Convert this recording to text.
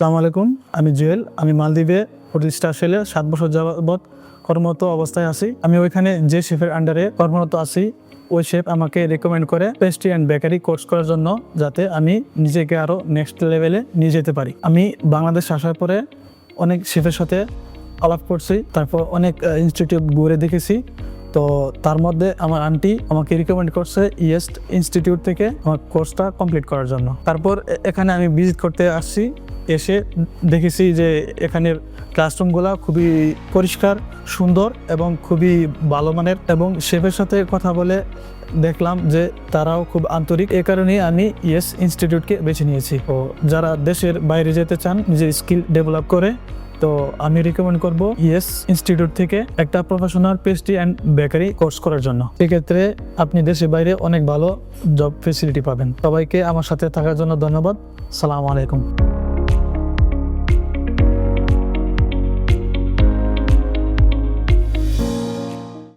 আসসালামু আলাইকুম, আমি জুয়েল। আমি মালদ্বীপে হোটেল স্টার সেলে 7 বছর যাবৎ কর্মরত অবস্থায় আছি। আমি ওইখানে যে শেফের আন্ডারে কর্মরত আছি, ওই শেফ আমাকে রেকমেন্ড করে পেস্ট্রি অ্যান্ড বেকারি কোর্স করার জন্য, যাতে আমি নিজেকে আরও নেক্সট লেভেলে নিয়ে যেতে পারি। আমি বাংলাদেশ আসার পরে অনেক শেফের সাথে আলাপ করছি, তারপর অনেক ইনস্টিটিউট ঘুরে দেখেছি। তো তার মধ্যে আমার আন্টি আমাকে রিকমেন্ড করছে ইয়েস্ট ইনস্টিটিউট থেকে আমার কোর্সটা কমপ্লিট করার জন্য। তারপর এখানে আমি ভিজিট করতে আসছি, এসে দেখেছি যে এখানের ক্লাসরুমগুলো খুবই পরিষ্কার, সুন্দর এবং খুবই ভালো মানের, এবং শেফের সাথে কথা বলে দেখলাম যে তারাও খুব আন্তরিক। এ কারণেই আমি ইয়েস ইনস্টিটিউটকে বেছে নিয়েছি। তো যারা দেশের বাইরে যেতে চান নিজের স্কিল ডেভেলপ করে, তো আমি রিকমেন্ড করব ইয়েস ইনস্টিটিউট থেকে একটা professional pastry and bakery course করার জন্য। সেক্ষেত্রে আপনি দেশের বাইরে অনেক ভালো জব ফেসিলিটি পাবেন। সবাইকে আমার সাথে থাকার জন্য ধন্যবাদ। আসসালামু আলাইকুম।